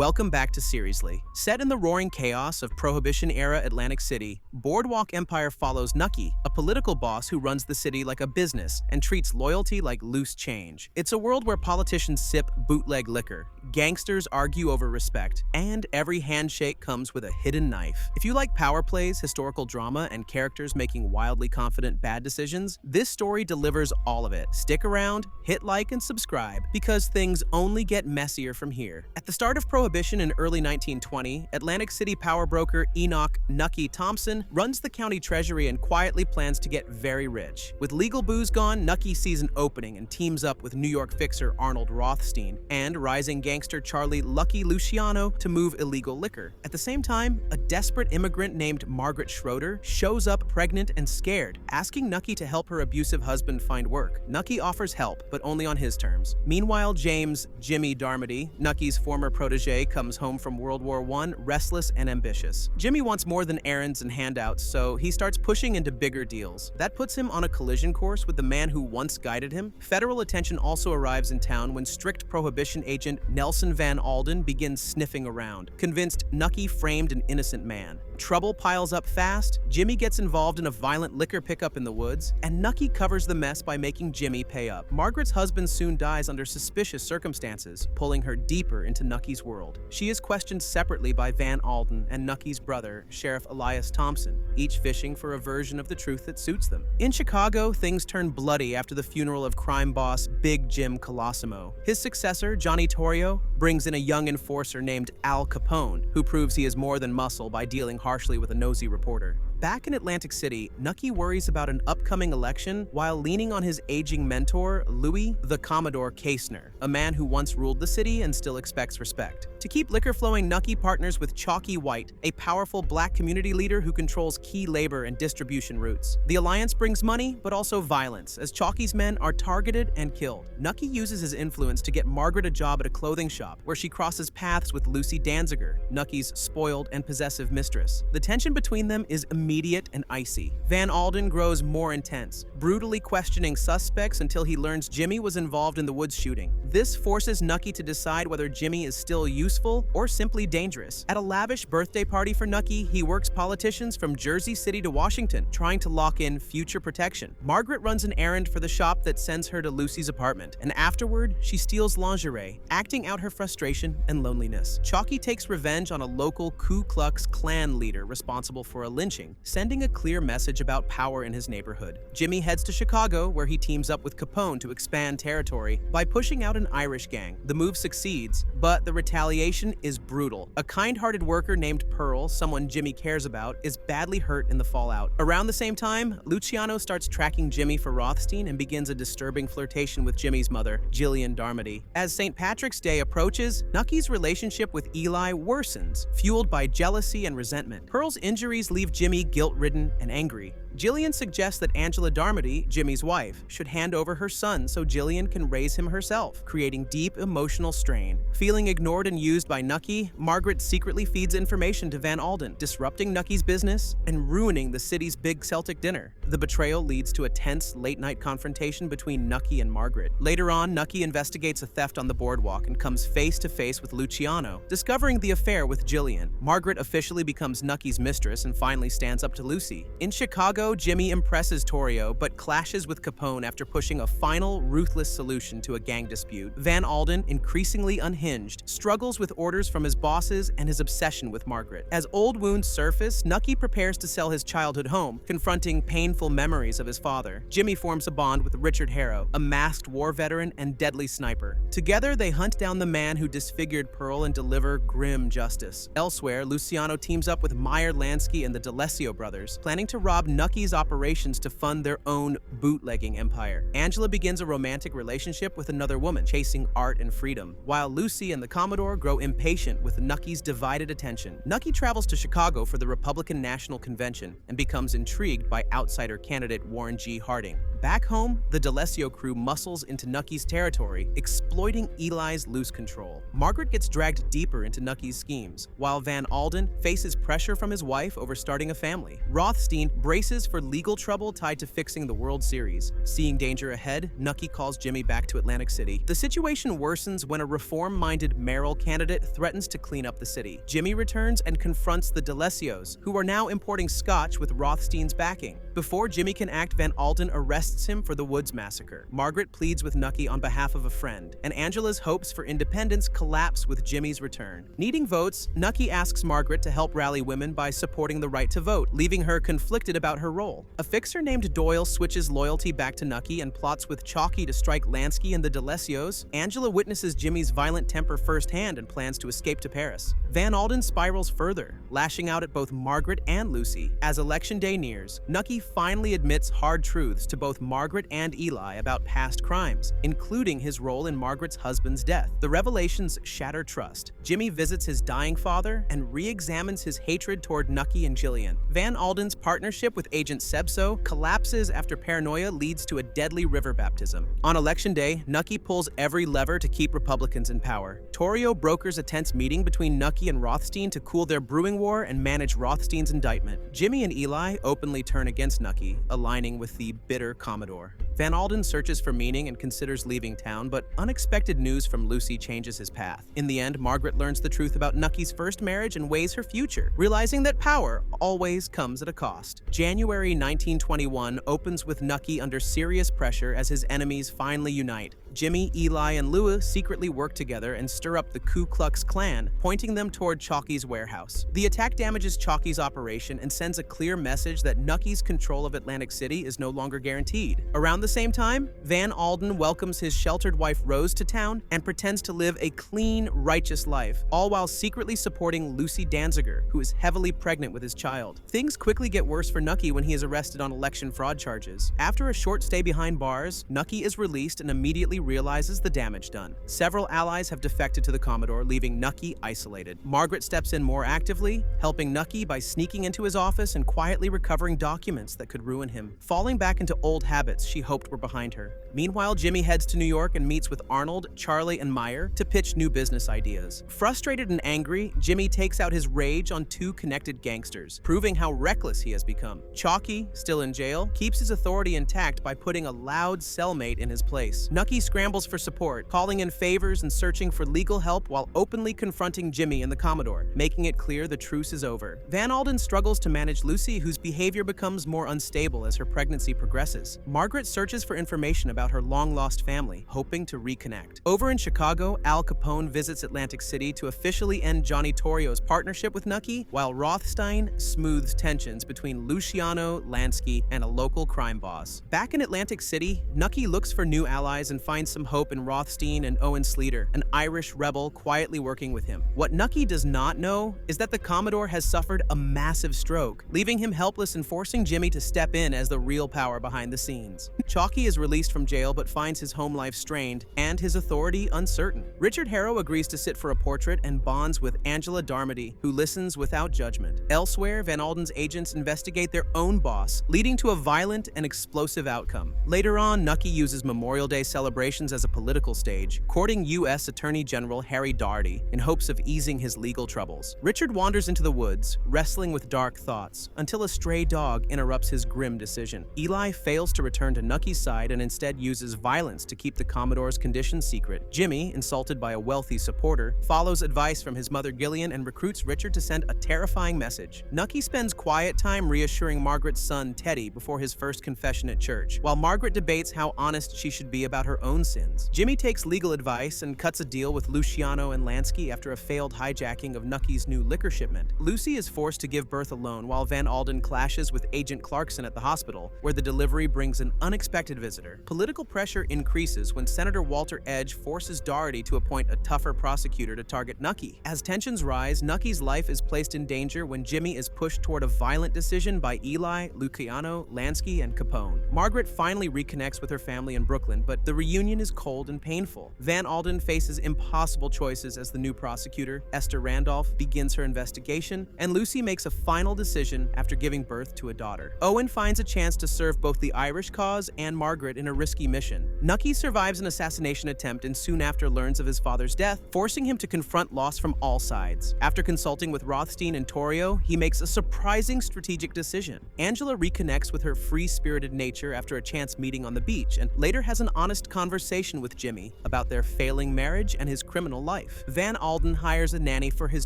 Welcome back to Seriously. Set in the roaring chaos of Prohibition-era Atlantic City, Boardwalk Empire follows Nucky, a political boss who runs the city like a business and treats loyalty like loose change. It's a world where politicians sip bootleg liquor, gangsters argue over respect, and every handshake comes with a hidden knife. If you like power plays, historical drama, and characters making wildly confident bad decisions, this story delivers all of it. Stick around, hit like, and subscribe, because things only get messier from here. At the start of Prohibition in early 1920, Atlantic City power broker Enoch Nucky Thompson runs the county treasury and quietly plans to get very rich. With legal booze gone, Nucky sees an opening and teams up with New York fixer Arnold Rothstein and rising gangster Charlie Lucky Luciano to move illegal liquor. At the same time, a desperate immigrant named Margaret Schroeder shows up pregnant and scared, asking Nucky to help her abusive husband find work. Nucky offers help, but only on his terms. Meanwhile, Jimmy Darmody, Nucky's former protege, comes home from World War I, restless and ambitious. Jimmy wants more than errands and handouts, so he starts pushing into bigger deals. That puts him on a collision course with the man who once guided him. Federal attention also arrives in town when strict Prohibition agent Nelson Van Alden begins sniffing around, convinced Nucky framed an innocent man. Trouble piles up fast, Jimmy gets involved in a violent liquor pickup in the woods, and Nucky covers the mess by making Jimmy pay up. Margaret's husband soon dies under suspicious circumstances, pulling her deeper into Nucky's world. She is questioned separately by Van Alden and Nucky's brother, Sheriff Elias Thompson, each fishing for a version of the truth that suits them. In Chicago, things turn bloody after the funeral of crime boss Big Jim Colosimo. His successor, Johnny Torrio, brings in a young enforcer named Al Capone, who proves he is more than muscle by dealing harshly with a nosy reporter. Back in Atlantic City, Nucky worries about an upcoming election while leaning on his aging mentor, Louis the Commodore Casener, a man who once ruled the city and still expects respect. To keep liquor flowing, Nucky partners with Chalky White, a powerful black community leader who controls key labor and distribution routes. The alliance brings money, but also violence, as Chalky's men are targeted and killed. Nucky uses his influence to get Margaret a job at a clothing shop, where she crosses paths with Lucy Danziger, Nucky's spoiled and possessive mistress. The tension between them is immediate and icy. Van Alden grows more intense, brutally questioning suspects until he learns Jimmy was involved in the woods shooting. This forces Nucky to decide whether Jimmy is still useful or simply dangerous. At a lavish birthday party for Nucky, he works politicians from Jersey City to Washington, trying to lock in future protection. Margaret runs an errand for the shop that sends her to Lucy's apartment, and afterward, she steals lingerie, acting out her frustration and loneliness. Chalky takes revenge on a local Ku Klux Klan leader responsible for a lynching, sending a clear message about power in his neighborhood. Jimmy heads to Chicago, where he teams up with Capone to expand territory by pushing out an Irish gang. The move succeeds, but the retaliation is brutal. A kind-hearted worker named Pearl, someone Jimmy cares about, is badly hurt in the fallout. Around the same time, Luciano starts tracking Jimmy for Rothstein and begins a disturbing flirtation with Jimmy's mother, Jimmy Darmody. As St. Patrick's Day approaches, Nucky's relationship with Eli worsens, fueled by jealousy and resentment. Pearl's injuries leave Jimmy guilt-ridden and angry. Jillian suggests that Angela Darmody, Jimmy's wife, should hand over her son so Jillian can raise him herself, creating deep emotional strain. Feeling ignored and used by Nucky, Margaret secretly feeds information to Van Alden, disrupting Nucky's business and ruining the city's big Celtic dinner. The betrayal leads to a tense, late-night confrontation between Nucky and Margaret. Later on, Nucky investigates a theft on the boardwalk and comes face-to-face with Luciano, discovering the affair with Jillian. Margaret officially becomes Nucky's mistress and finally stands up to Lucy. In Chicago, Jimmy impresses Torrio, but clashes with Capone after pushing a final, ruthless solution to a gang dispute. Van Alden, increasingly unhinged, struggles with orders from his bosses and his obsession with Margaret. As old wounds surface, Nucky prepares to sell his childhood home, confronting painful memories of his father. Jimmy forms a bond with Richard Harrow, a masked war veteran and deadly sniper. Together, they hunt down the man who disfigured Pearl and deliver grim justice. Elsewhere, Luciano teams up with Meyer, Lansky, and the D'Alessio brothers, planning to rob Nucky's operations to fund their own bootlegging empire. Angela begins a romantic relationship with another woman, chasing art and freedom, while Lucy and the Commodore grow impatient with Nucky's divided attention. Nucky travels to Chicago for the Republican National Convention and becomes intrigued by outsider candidate Warren G. Harding. Back home, the D'Alessio crew muscles into Nucky's territory, exploiting Eli's loose control. Margaret gets dragged deeper into Nucky's schemes, while Van Alden faces pressure from his wife over starting a family. Rothstein braces braces for legal trouble tied to fixing the World Series. Seeing danger ahead, Nucky calls Jimmy back to Atlantic City. The situation worsens when a reform-minded mayoral candidate threatens to clean up the city. Jimmy returns and confronts the Delesios, who are now importing scotch with Rothstein's backing. Before Jimmy can act, Van Alden arrests him for the Woods Massacre. Margaret pleads with Nucky on behalf of a friend, and Angela's hopes for independence collapse with Jimmy's return. Needing votes, Nucky asks Margaret to help rally women by supporting the right to vote, leaving her conflicted about her role. A fixer named Doyle switches loyalty back to Nucky and plots with Chalky to strike Lansky and the Delesios. Angela witnesses Jimmy's violent temper firsthand and plans to escape to Paris. Van Alden spirals further, lashing out at both Margaret and Lucy. As election day nears, Nucky finally admits hard truths to both Margaret and Eli about past crimes, including his role in Margaret's husband's death. The revelations shatter trust. Jimmy visits his dying father and re-examines his hatred toward Nucky and Jillian. Van Alden's partnership with Agent Sebso collapses after paranoia leads to a deadly river baptism. On election day, Nucky pulls every lever to keep Republicans in power. Torrio brokers a tense meeting between Nucky and Rothstein to cool their brewing war and manage Rothstein's indictment. Jimmy and Eli openly turn against Nucky, aligning with the bitter Commodore. Van Alden searches for meaning and considers leaving town, but unexpected news from Lucy changes his path. In the end, Margaret learns the truth about Nucky's first marriage and weighs her future, realizing that power always comes at a cost. January 1921 opens with Nucky under serious pressure as his enemies finally unite. Jimmy, Eli, and Lua secretly work together and stir up the Ku Klux Klan, pointing them toward Chalky's warehouse. The attack damages Chalky's operation and sends a clear message that Nucky's control of Atlantic City is no longer guaranteed. Around the same time, Van Alden welcomes his sheltered wife Rose to town and pretends to live a clean, righteous life, all while secretly supporting Lucy Danziger, who is heavily pregnant with his child. Things quickly get worse for Nucky when he is arrested on election fraud charges. After a short stay behind bars, Nucky is released and immediately realizes the damage done. Several allies have defected to the Commodore, leaving Nucky isolated. Margaret steps in more actively, helping Nucky by sneaking into his office and quietly recovering documents that could ruin him, falling back into old habits she hoped were behind her. Meanwhile, Jimmy heads to New York and meets with Arnold, Charlie, and Meyer to pitch new business ideas. Frustrated and angry, Jimmy takes out his rage on two connected gangsters, proving how reckless he has become. Chalky, still in jail, keeps his authority intact by putting a loud cellmate in his place. Nucky scrambles for support, calling in favors and searching for legal help while openly confronting Jimmy and the Commodore, making it clear the truce is over. Van Alden struggles to manage Lucy, whose behavior becomes more unstable as her pregnancy progresses. Margaret searches for information about her long-lost family, hoping to reconnect. Over in Chicago, Al Capone visits Atlantic City to officially end Johnny Torrio's partnership with Nucky, while Rothstein smooths tensions between Luciano, Lansky, and a local crime boss. Back in Atlantic City, Nucky looks for new allies and finds some hope in Rothstein and Owen Sleater, an Irish rebel quietly working with him. What Nucky does not know is that the Commodore has suffered a massive stroke, leaving him helpless and forcing Jimmy to step in as the real power behind the scenes. Chalky is released from jail but finds his home life strained and his authority uncertain. Richard Harrow agrees to sit for a portrait and bonds with Angela Darmody, who listens without judgment. Elsewhere, Van Alden's agents investigate their own boss, leading to a violent and explosive outcome. Later on, Nucky uses Memorial Day celebrations as a political stage, courting U.S. Attorney General Harry Daugherty in hopes of easing his legal troubles. Richard wanders into the woods, wrestling with dark thoughts, until a stray dog interrupts his grim decision. Eli fails to return to Nucky's side and instead uses violence to keep the Commodore's condition secret. Jimmy, insulted by a wealthy supporter, follows advice from his mother Gillian and recruits Richard to send a terrifying message. Nucky spends quiet time reassuring Margaret's son Teddy before his first confession at church, while Margaret debates how honest she should be about her own sins. Jimmy takes legal advice and cuts a deal with Luciano and Lansky after a failed hijacking of Nucky's new liquor shipment. Lucy is forced to give birth alone while Van Alden clashes with Agent Clarkson at the hospital, where the delivery brings an unexpected visitor. Political pressure increases when Senator Walter Edge forces Daugherty to appoint a tougher prosecutor to target Nucky. As tensions rise, Nucky's life is placed in danger when Jimmy is pushed toward a violent decision by Eli, Luciano, Lansky, and Capone. Margaret finally reconnects with her family in Brooklyn, but the reunion is cold and painful. Van Alden faces impossible choices as the new prosecutor, Esther Randolph, begins her investigation, and Lucy makes a final decision after giving birth to a daughter. Owen finds a chance to serve both the Irish cause and Margaret in a risky mission. Nucky survives an assassination attempt and soon after learns of his father's death, forcing him to confront loss from all sides. After consulting with Rothstein and Torrio, he makes a surprising strategic decision. Angela reconnects with her free-spirited nature after a chance meeting on the beach and later has an honest conversation with Jimmy about their failing marriage and his criminal life. Van Alden hires a nanny for his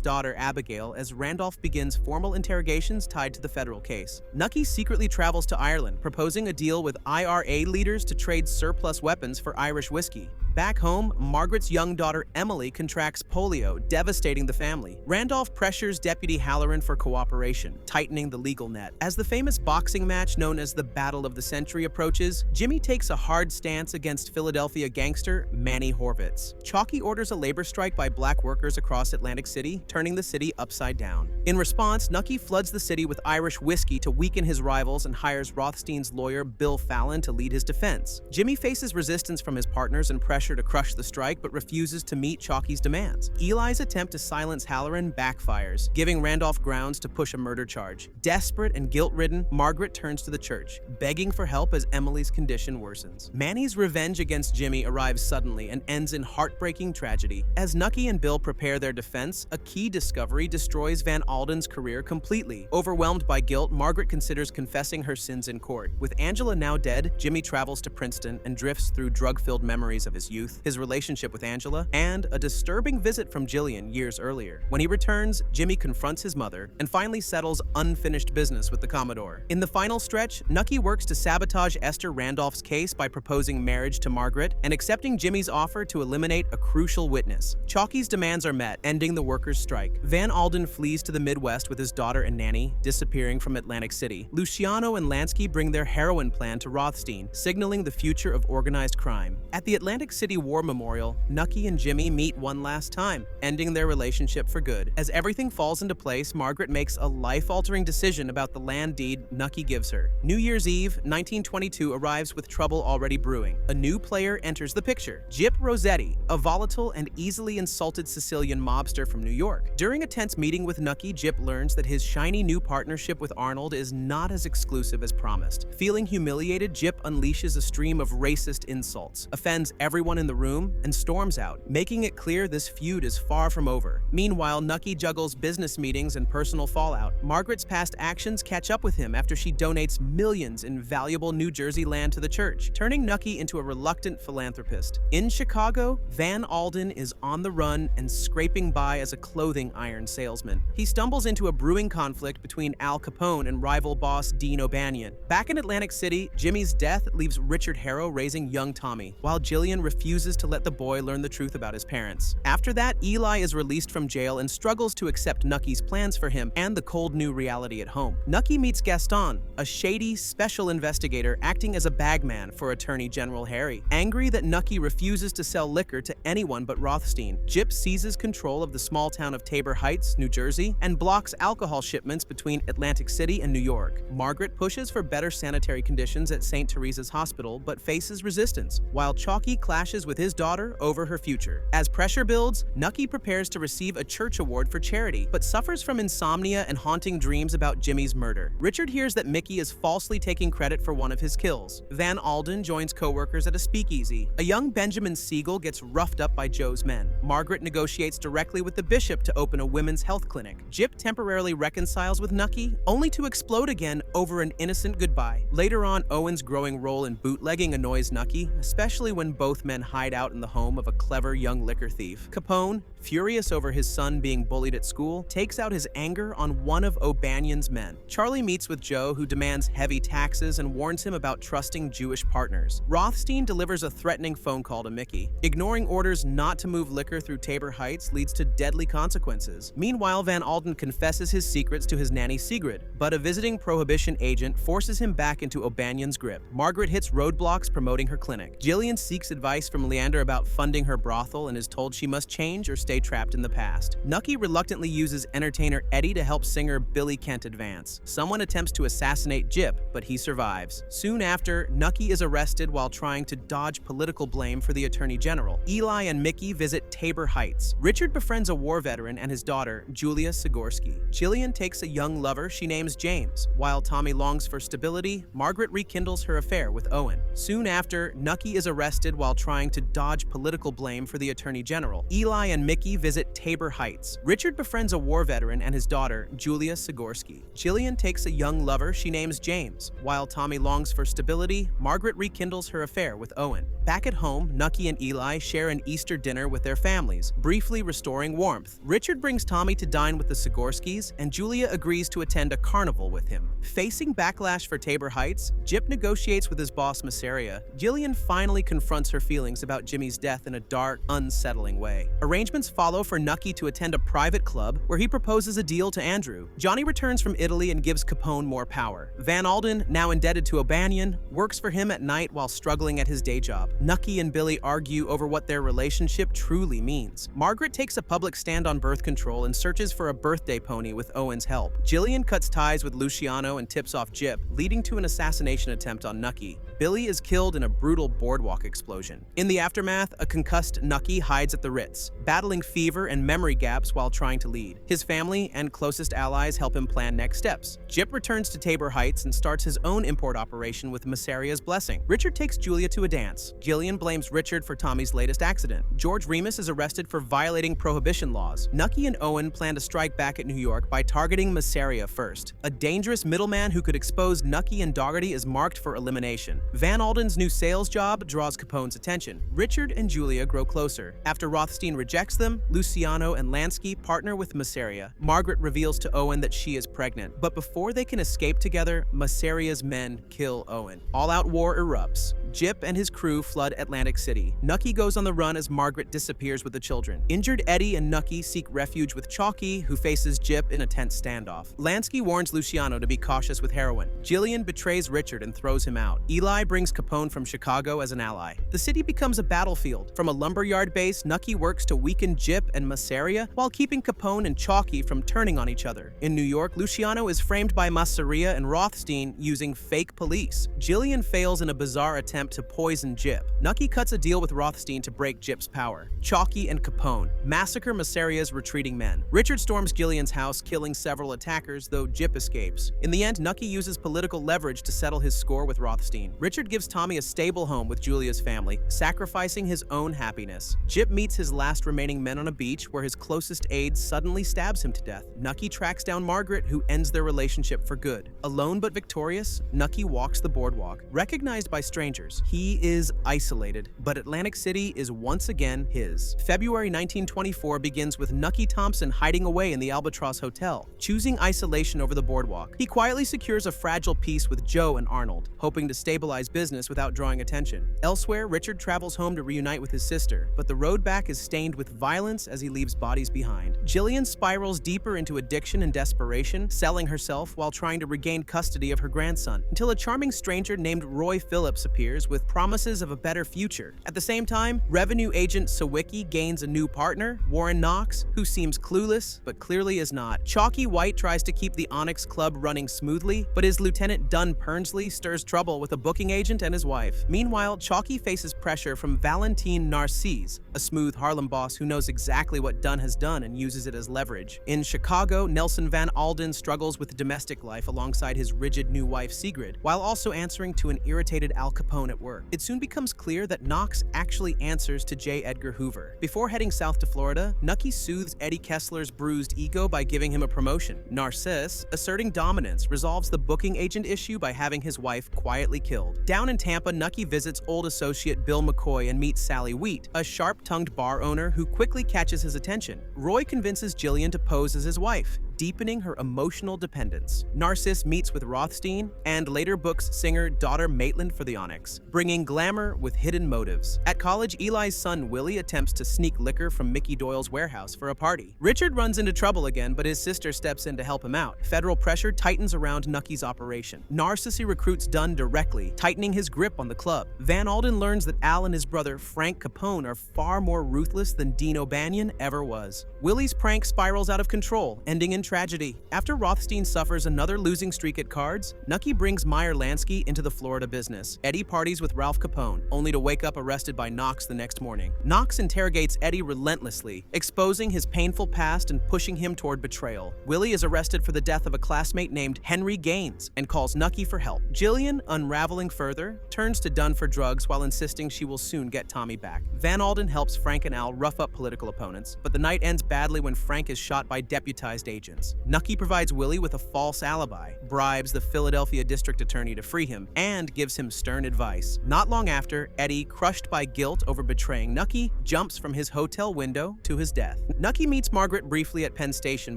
daughter Abigail as Randolph begins formal interrogations tied to the federal case. Nucky secretly travels to Ireland, proposing a deal with IRA leaders to trade surplus weapons for Irish whiskey. Back home, Margaret's young daughter Emily contracts polio, devastating the family. Randolph pressures Deputy Halloran for cooperation, tightening the legal net. As the famous boxing match known as the Battle of the Century approaches, Jimmy takes a hard stance against Philadelphia gangster Manny Horvitz. Chalky orders a labor strike by black workers across Atlantic City, turning the city upside down. In response, Nucky floods the city with Irish whiskey to weaken his rivals and hires Rothstein's lawyer Bill Fallon to lead his defense. Jimmy faces resistance from his partners and pressure to crush the strike, but refuses to meet Chalky's demands. Eli's attempt to silence Halloran backfires, giving Randolph grounds to push a murder charge. Desperate and guilt-ridden, Margaret turns to the church, begging for help as Emily's condition worsens. Manny's revenge against Jimmy arrives suddenly and ends in heartbreaking tragedy. As Nucky and Bill prepare their defense, a key discovery destroys Van Alden's career completely. Overwhelmed by guilt, Margaret considers confessing her sins in court. With Angela now dead, Jimmy travels to Princeton and drifts through drug-filled memories of his youth, his relationship with Angela, and a disturbing visit from Jillian years earlier. When he returns, Jimmy confronts his mother and finally settles unfinished business with the Commodore. In the final stretch, Nucky works to sabotage Esther Randolph's case by proposing marriage to Margaret and accepting Jimmy's offer to eliminate a crucial witness. Chalky's demands are met, ending the workers' strike. Van Alden flees to the Midwest with his daughter and nanny, disappearing from Atlantic City. Luciano and Lansky bring their heroin plan to Rothstein, signaling the future of organized crime. At the Atlantic City War Memorial, Nucky and Jimmy meet one last time, ending their relationship for good. As everything falls into place, Margaret makes a life-altering decision about the land deed Nucky gives her. New Year's Eve, 1922 arrives with trouble already brewing. A new player enters the picture, Gyp Rossetti, a volatile and easily insulted Sicilian mobster from New York. During a tense meeting with Nucky, Gyp learns that his shiny new partnership with Arnold is not as exclusive as promised. Feeling humiliated, Gyp unleashes a stream of racist insults, offends everyone in the room, and storms out, making it clear this feud is far from over. Meanwhile, Nucky juggles business meetings and personal fallout. Margaret's past actions catch up with him after she donates millions in valuable New Jersey land to the church, turning Nucky into a reluctant philanthropist. In Chicago, Van Alden is on the run and scraping by as a clothing iron salesman. He stumbles into a brewing conflict between Al Capone and rival boss Dean O'Banion. Back in Atlantic City, Jimmy's death leaves Richard Harrow raising young Tommy, while Jillian refuses to let the boy learn the truth about his parents. After that, Eli is released from jail and struggles to accept Nucky's plans for him and the cold new reality at home. Nucky meets Gaston, a shady special investigator acting as a bagman for Attorney General Harry. Angry that Nucky refuses to sell liquor to anyone but Rothstein, Gyp seizes control of the small town of Tabor Heights, New Jersey, and blocks alcohol shipments between Atlantic City and New York. Margaret pushes for better sanitary conditions at St. Teresa's Hospital, but faces resistance, while Chalky clashes with his daughter over her future. As pressure builds, Nucky prepares to receive a church award for charity, but suffers from insomnia and haunting dreams about Jimmy's murder. Richard hears that Mickey is falsely taking credit for one of his kills. Van Alden joins co-workers at a speakeasy. A young Benjamin Siegel gets roughed up by Joe's men. Margaret negotiates directly with the bishop to open a women's health clinic. Gyp temporarily reconciles with Nucky, only to explode again over an innocent goodbye. Later on, Owen's growing role in bootlegging annoys Nucky, especially when both men hide out in the home of a clever young liquor thief. Capone, furious over his son being bullied at school, takes out his anger on one of O'Banion's men. Charlie meets with Joe, who demands heavy taxes and warns him about trusting Jewish partners. Rothstein delivers a threatening phone call to Mickey. Ignoring orders not to move liquor through Tabor Heights leads to deadly consequences. Meanwhile, Van Alden confesses his secrets to his nanny Sigrid, but a visiting Prohibition agent forces him back into O'Banion's grip. Margaret hits roadblocks promoting her clinic. Jillian seeks advice from Leander about funding her brothel and is told she must change or stay trapped in the past. Nucky reluctantly uses entertainer Eddie to help singer Billy Kent advance. Someone attempts to assassinate Gyp, but he survives. Soon after, Nucky is arrested while trying to dodge political blame for the Attorney General. Eli and Mickey visit Tabor Heights. Richard befriends a war veteran and his daughter, Julia Sigorsky. Jillian takes a young lover she names James. While Tommy longs for stability, Margaret rekindles her affair with Owen. Soon after, Nucky is arrested while trying to dodge political blame for the Attorney General. Eli and Mickey Nucky visit Tabor Heights. Richard befriends a war veteran and his daughter, Julia Sigorski. Jillian takes a young lover she names James. While Tommy longs for stability, Margaret rekindles her affair with Owen. Back at home, Nucky and Eli share an Easter dinner with their families, briefly restoring warmth. Richard brings Tommy to dine with the Sigorskis, and Julia agrees to attend a carnival with him. Facing backlash for Tabor Heights, Jip negotiates with his boss Masseria. Jillian finally confronts her feelings about Jimmy's death in a dark, unsettling way. Arrangements follow for Nucky to attend a private club where he proposes a deal to Andrew. Johnny returns from Italy and gives Capone more power. Van Alden, now indebted to O'Banion, works for him at night while struggling at his day job. Nucky and Billy argue over what their relationship truly means. Margaret takes a public stand on birth control and searches for a birthday pony with Owen's help. Jillian cuts ties with Luciano and tips off Jip, leading to an assassination attempt on Nucky. Billy is killed in a brutal boardwalk explosion. In the aftermath, a concussed Nucky hides at the Ritz, battling fever and memory gaps while trying to lead. His family and closest allies help him plan next steps. Jip returns to Tabor Heights and starts his own import operation with Masseria's blessing. Richard takes Julia to a dance. Jillian blames Richard for Tommy's latest accident. George Remus is arrested for violating Prohibition laws. Nucky and Owen plan to strike back at New York by targeting Masseria first. A dangerous middleman who could expose Nucky and Dougherty is marked for elimination. Van Alden's new sales job draws Capone's attention. Richard and Julia grow closer. After Rothstein rejects them, Luciano and Lansky partner with Masseria. Margaret reveals to Owen that she is pregnant, but before they can escape together, Masseria's men kill Owen. All-out war erupts. Jip and his crew flood Atlantic City. Nucky goes on the run as Margaret disappears with the children. Injured Eddie and Nucky seek refuge with Chalky, who faces Jip in a tense standoff. Lansky warns Luciano to be cautious with heroin. Jillian betrays Richard and throws him out. Eli brings Capone from Chicago as an ally. The city becomes a battlefield. From a lumberyard base, Nucky works to weaken Jip and Masseria while keeping Capone and Chalky from turning on each other. In New York, Luciano is framed by Masseria and Rothstein using fake police. Jillian fails in a bizarre attempt to poison Jip. Nucky cuts a deal with Rothstein to break Jip's power. Chalky and Capone massacre Masseria's retreating men. Richard storms Jillian's house, killing several attackers, though Jip escapes. In the end, Nucky uses political leverage to settle his score with Rothstein. Richard gives Tommy a stable home with Julia's family, sacrificing his own happiness. Jip meets his last remaining men on a beach where his closest aide suddenly stabs him to death. Nucky tracks down Margaret, who ends their relationship for good. Alone but victorious, Nucky walks the boardwalk. Recognized by strangers, he is isolated, but Atlantic City is once again his. February 1924 begins with Nucky Thompson hiding away in the Albatross Hotel, choosing isolation over the boardwalk. He quietly secures a fragile peace with Joe and Arnold, hoping to stabilize business without drawing attention. Elsewhere, Richard travels home to reunite with his sister, but the road back is stained with violence as he leaves bodies behind. Jillian spirals deeper into addiction and desperation, selling herself while trying to regain custody of her grandson, until a charming stranger named Roy Phillips appears with promises of a better future. At the same time, revenue agent Sawicki gains a new partner, Warren Knox, who seems clueless, but clearly is not. Chalky White tries to keep the Onyx Club running smoothly, but his Lieutenant Dunn Pernsley stirs trouble with a booking agent and his wife. Meanwhile, Chalky faces pressure from Valentine Narcisse, a smooth Harlem boss who knows exactly what Dunn has done and uses it as leverage. In Chicago, Nelson Van Alden struggles with domestic life alongside his rigid new wife Sigrid, while also answering to an irritated Al Capone at work. It soon becomes clear that Knox actually answers to J. Edgar Hoover. Before heading south to Florida, Nucky soothes Eddie Kessler's bruised ego by giving him a promotion. Narcisse, asserting dominance, resolves the booking agent issue by having his wife quietly killed. Down in Tampa, Nucky visits old associate Bill McCoy and meets Sally Wheat, a sharp-tongued bar owner who quickly catches his attention. Roy convinces Jillian to pose as his wife, deepening her emotional dependence. Narcisse meets with Rothstein and later books singer daughter Maitland for the Onyx, bringing glamour with hidden motives. At college, Eli's son Willie attempts to sneak liquor from Mickey Doyle's warehouse for a party. Richard runs into trouble again, but his sister steps in to help him out. Federal pressure tightens around Nucky's operation. Narcisse recruits Dunn directly, tightening his grip on the club. Van Alden learns that Al and his brother Frank Capone are far more ruthless than Dean O'Banion ever was. Willie's prank spirals out of control, ending in tragedy. After Rothstein suffers another losing streak at cards, Nucky brings Meyer Lansky into the Florida business. Eddie parties with Ralph Capone, only to wake up arrested by Knox the next morning. Knox interrogates Eddie relentlessly, exposing his painful past and pushing him toward betrayal. Willie is arrested for the death of a classmate named Henry Gaines and calls Nucky for help. Jillian, unraveling further, turns to Dunn for drugs while insisting she will soon get Tommy back. Van Alden helps Frank and Al rough up political opponents, but the night ends badly when Frank is shot by deputized agents. Nucky provides Willie with a false alibi, bribes the Philadelphia district attorney to free him, and gives him stern advice. Not long after, Eddie, crushed by guilt over betraying Nucky, jumps from his hotel window to his death. Nucky meets Margaret briefly at Penn Station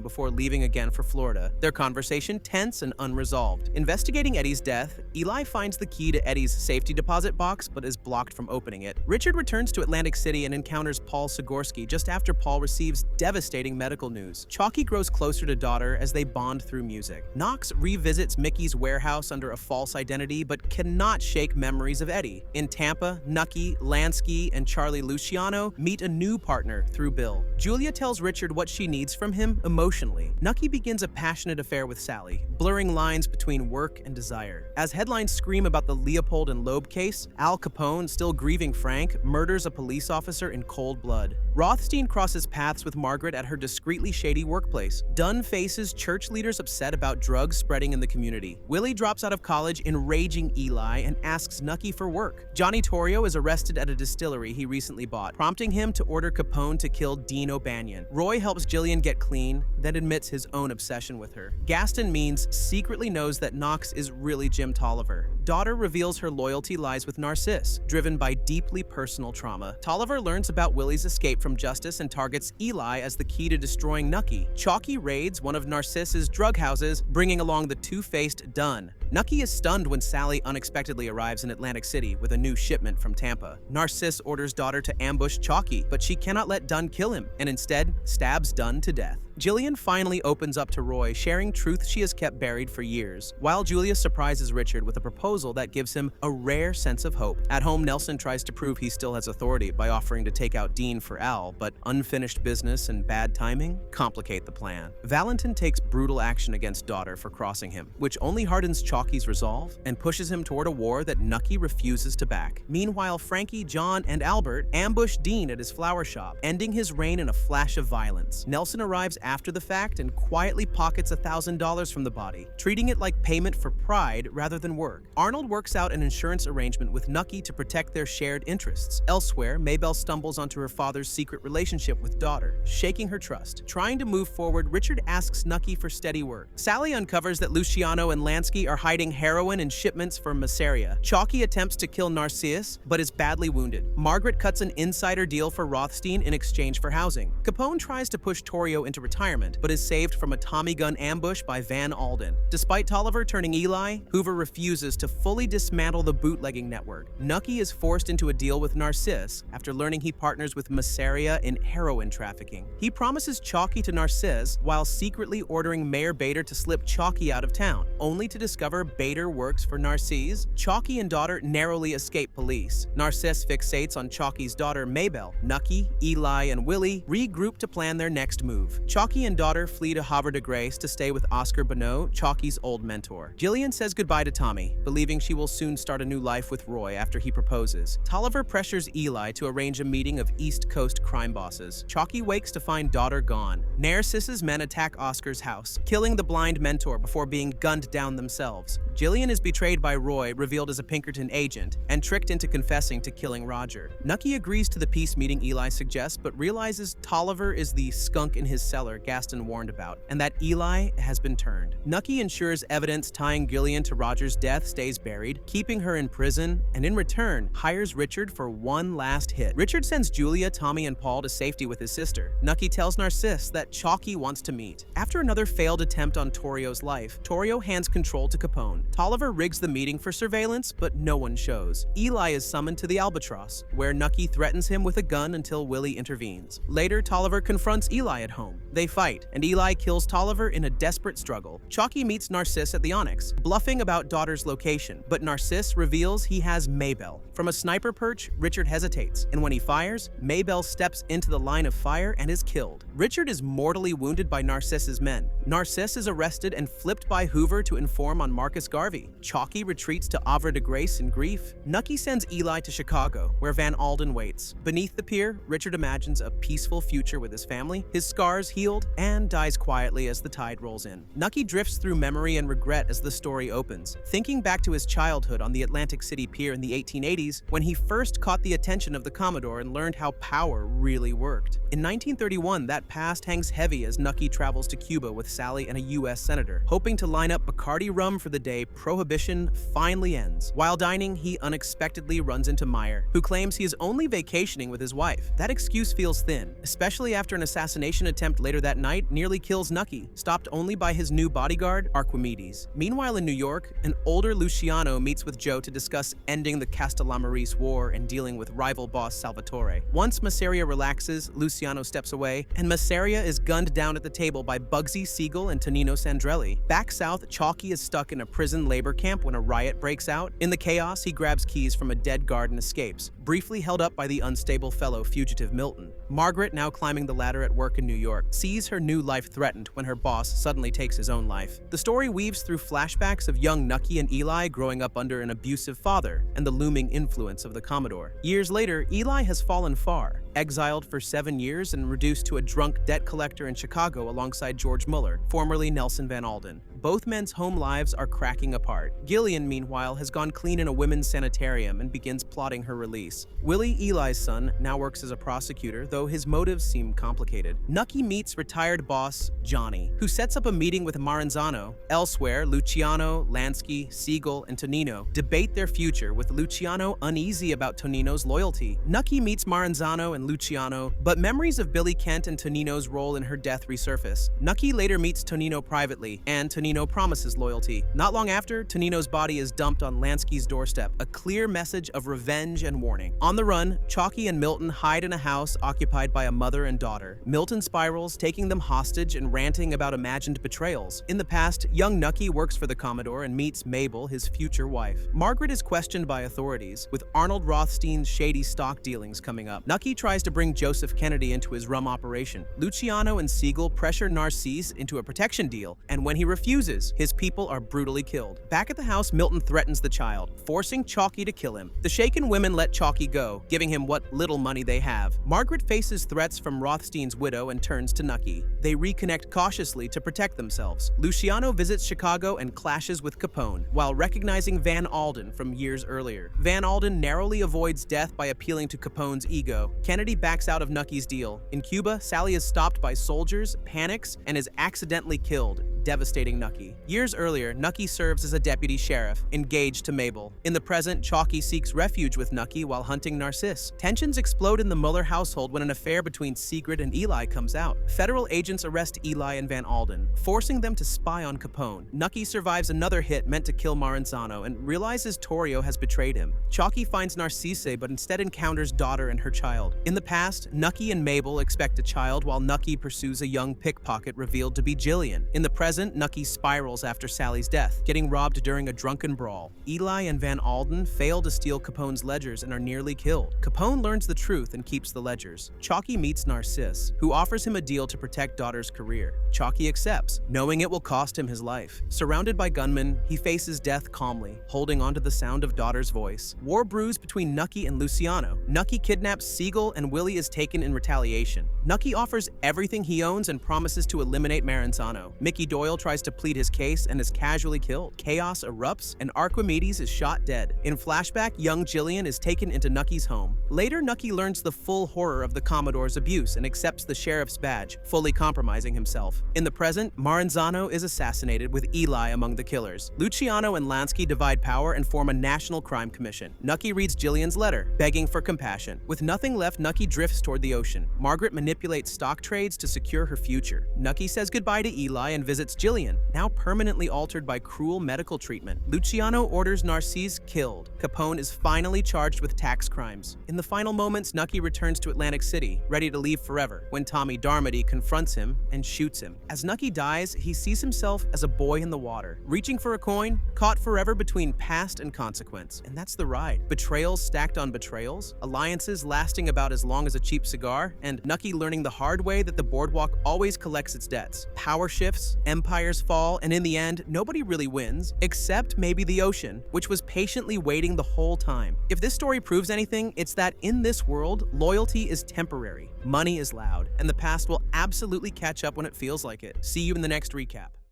before leaving again for Florida, their conversation tense and unresolved. Investigating Eddie's death, Eli finds the key to Eddie's safety deposit box but is blocked from opening it. Richard returns to Atlantic City and encounters Paul Sigorski just after Paul receives devastating medical news. Chalky grows closer to daughter as they bond through music. Knox revisits Mickey's warehouse under a false identity but cannot shake memories of Eddie. In Tampa, Nucky, Lansky, and Charlie Luciano meet a new partner through Bill. Julia tells Richard what she needs from him emotionally. Nucky begins a passionate affair with Sally, blurring lines between work and desire. As headlines scream about the Leopold and Loeb case, Al Capone, still grieving Frank, murders a police officer in cold blood. Rothstein crosses paths with Margaret at her discreetly shady workplace. Dunn faces church leaders upset about drugs spreading in the community. Willie drops out of college, enraging Eli, and asks Nucky for work. Johnny Torrio is arrested at a distillery he recently bought, prompting him to order Capone to kill Dean O'Banion. Roy helps Jillian get clean, then admits his own obsession with her. Gaston Means secretly knows that Knox is really Jim Tolliver. Daughter reveals her loyalty lies with Narcisse, driven by deeply personal trauma. Tolliver learns about Willie's escape from justice and targets Eli as the key to destroying Nucky. Chalky raids one of Narcisse's drug houses, bringing along the two-faced Dunn. Nucky is stunned when Sally unexpectedly arrives in Atlantic City with a new shipment from Tampa. Narcisse orders daughter to ambush Chalky, but she cannot let Dunn kill him, and instead stabs Dunn to death. Jillian finally opens up to Roy, sharing truth she has kept buried for years, while Julia surprises Richard with a proposal that gives him a rare sense of hope. At home, Nelson tries to prove he still has authority by offering to take out Dean for Al, but unfinished business and bad timing complicate the plan. Valentin takes brutal action against daughter for crossing him, which only hardens Chalky's resolve and pushes him toward a war that Nucky refuses to back. Meanwhile, Frankie, John, and Albert ambush Dean at his flower shop, ending his reign in a flash of violence. Nelson arrives after the fact and quietly pockets $1,000 from the body, treating it like payment for pride rather than work. Arnold works out an insurance arrangement with Nucky to protect their shared interests. Elsewhere, Maybelle stumbles onto her father's secret relationship with daughter, shaking her trust. Trying to move forward, Richard asks Nucky for steady work. Sally uncovers that Luciano and Lansky are hiding heroin in shipments from Masseria. Chalky attempts to kill Narcisse, but is badly wounded. Margaret cuts an insider deal for Rothstein in exchange for housing. Capone tries to push Torrio into retirement, but is saved from a Tommy gun ambush by Van Alden. Despite Tolliver turning Eli, Hoover refuses to fully dismantle the bootlegging network. Nucky is forced into a deal with Narcisse after learning he partners with Masseria in heroin trafficking. He promises Chalky to Narcisse while secretly ordering Mayor Bader to slip Chalky out of town, only to discover Bader works for Narcisse. Chalky and daughter narrowly escape police. Narcisse fixates on Chalky's daughter Maybelle. Nucky, Eli, and Willie regroup to plan their next move. Chalky and daughter flee to Havre de Grace to stay with Oscar Bonneau, Chalky's old mentor. Jillian says goodbye to Tommy, believing she will soon start a new life with Roy after he proposes. Tolliver pressures Eli to arrange a meeting of East Coast crime bosses. Chalky wakes to find daughter gone. Narcisse's men attack Oscar's house, killing the blind mentor before being gunned down themselves. Jillian is betrayed by Roy, revealed as a Pinkerton agent, and tricked into confessing to killing Roger. Nucky agrees to the peace meeting Eli suggests, but realizes Tolliver is the skunk in his cellar Gaston warned about, and that Eli has been turned. Nucky ensures evidence tying Jillian to Roger's death stays buried, keeping her in prison, and in return, hires Richard for one last hit. Richard sends Julia, Tommy, and Paul to safety with his sister. Nucky tells Narcisse that Chalky wants to meet. After another failed attempt on Torrio's life, Torrio hands control to Capone. Capone. Tolliver rigs the meeting for surveillance, but no one shows. Eli is summoned to the Albatross, where Nucky threatens him with a gun until Willie intervenes. Later, Tolliver confronts Eli at home. They fight, and Eli kills Tolliver in a desperate struggle. Chalky meets Narcisse at the Onyx, bluffing about daughter's location, but Narcisse reveals he has Maybelle. From a sniper perch, Richard hesitates, and when he fires, Maybelle steps into the line of fire and is killed. Richard is mortally wounded by Narcisse's men. Narcisse is arrested and flipped by Hoover to inform on Marcus Garvey. Chalky retreats to Havre de Grace in grief. Nucky sends Eli to Chicago, where Van Alden waits. Beneath the pier, Richard imagines a peaceful future with his family, his scars healed, and dies quietly as the tide rolls in. Nucky drifts through memory and regret as the story opens, thinking back to his childhood on the Atlantic City Pier in the 1880s when he first caught the attention of the Commodore and learned how power really worked. In 1931, that past hangs heavy as Nucky travels to Cuba with Sally and a U.S. senator. Hoping to line up Bacardi rum for the day Prohibition finally ends. While dining, he unexpectedly runs into Meyer, who claims he is only vacationing with his wife. That excuse feels thin, especially after an assassination attempt later that night nearly kills Nucky, stopped only by his new bodyguard, Archimedes. Meanwhile in New York, an older Luciano meets with Joe to discuss ending the Castellamarese War and dealing with rival boss Salvatore. Once Masseria relaxes, Luciano steps away, and Masseria is gunned down at the table by Bugsy Siegel and Tonino Sandrelli. Back south, Chalky is stuck in a prison labor camp when a riot breaks out. In the chaos, he grabs keys from a dead guard and escapes, briefly held up by the unstable fellow fugitive Milton. Margaret, now climbing the ladder at work in New York, sees her new life threatened when her boss suddenly takes his own life. The story weaves through flashbacks of young Nucky and Eli growing up under an abusive father and the looming influence of the Commodore. Years later, Eli has fallen far, exiled for 7 years and reduced to a drunk debt collector in Chicago alongside George Muller, formerly Nelson Van Alden. Both men's home lives are cracking apart. Gillian, meanwhile, has gone clean in a women's sanitarium and begins plotting her release. Willie, Eli's son, now works as a prosecutor, though his motives seem complicated. Nucky meets retired boss Johnny, who sets up a meeting with Maranzano. Elsewhere, Luciano, Lansky, Siegel, and Tonino debate their future, with Luciano uneasy about Tonino's loyalty. Nucky meets Maranzano and Luciano, but memories of Billy Kent and Tonino's role in her death resurface. Nucky later meets Tonino privately, and Tonino promises loyalty. Not long after, Tonino's body is dumped on Lansky's doorstep, a clear message of revenge and warning. On the run, Chalky and Milton hide in a house occupied by a mother and daughter. Milton spirals, taking them hostage and ranting about imagined betrayals. In the past, young Nucky works for the Commodore and meets Mabel, his future wife. Margaret is questioned by authorities, with Arnold Rothstein's shady stock dealings coming up. Nucky tries to bring Joseph Kennedy into his rum operation. Luciano and Siegel pressure Narcisse into a protection deal, and when he refuses, his people are brutally killed. Back at the house, Milton threatens the child, forcing Chalky to kill him. The shaken women let Chalky go, giving him what little money they have. Margaret faces threats from Rothstein's widow and turns to Nucky. They reconnect cautiously to protect themselves. Luciano visits Chicago and clashes with Capone, while recognizing Van Alden from years earlier. Van Alden narrowly avoids death by appealing to Capone's ego. Kennedy backs out of Nucky's deal. In Cuba, Sally is stopped by soldiers, panics, and is accidentally killed, devastating Nucky. Years earlier, Nucky serves as a deputy sheriff, engaged to Mabel. In the present, Chalky seeks refuge with Nucky while hunting Narcisse. Tensions explode in the Muller household when an affair between Sigrid and Eli comes out. Federal agents arrest Eli and Van Alden, forcing them to spy on Capone. Nucky survives another hit meant to kill Maranzano and realizes Torrio has betrayed him. Chalky finds Narcisse but instead encounters daughter and her child. In the past, Nucky and Mabel expect a child while Nucky pursues a young pickpocket revealed to be Jillian. In the present, Nucky spirals after Sally's death, getting robbed during a drunken brawl. Eli and Van Alden fail to steal Capone's ledgers and are nearly killed. Capone learns the truth and keeps the ledgers. Chalky meets Narcisse, who offers him a deal to protect daughter's career. Chalky accepts, knowing it will cost him his life. Surrounded by gunmen, he faces death calmly, holding onto the sound of daughter's voice. War brews between Nucky and Luciano. Nucky kidnaps Siegel and Willie is taken in retaliation. Nucky offers everything he owns and promises to eliminate Maranzano. Mickey Doyle tries to plead his case and is casually killed. Chaos erupts and Archimedes is shot dead. In flashback, young Jillian is taken into Nucky's home. Later, Nucky learns the full horror of the Commodore's abuse and accepts the sheriff's badge, fully compromising himself. In the present, Maranzano is assassinated with Eli among the killers. Luciano and Lansky divide power and form a national crime commission. Nucky reads Jillian's letter, begging for compassion. With nothing left, Nucky drifts toward the ocean. Margaret manipulates stock trades to secure her future. Nucky says goodbye to Eli and visits comforts Jillian, now permanently altered by cruel medical treatment. Luciano orders Narcisse killed. Capone is finally charged with tax crimes. In the final moments, Nucky returns to Atlantic City, ready to leave forever, when Tommy Darmody confronts him and shoots him. As Nucky dies, he sees himself as a boy in the water, reaching for a coin, caught forever between past and consequence. And that's the ride. Betrayals stacked on betrayals, alliances lasting about as long as a cheap cigar, and Nucky learning the hard way that the boardwalk always collects its debts. Power shifts, empires fall, and in the end, nobody really wins, except maybe the ocean, which was patiently waiting the whole time. If this story proves anything, it's that in this world, loyalty is temporary, money is loud, and the past will absolutely catch up when it feels like it. See you in the next recap.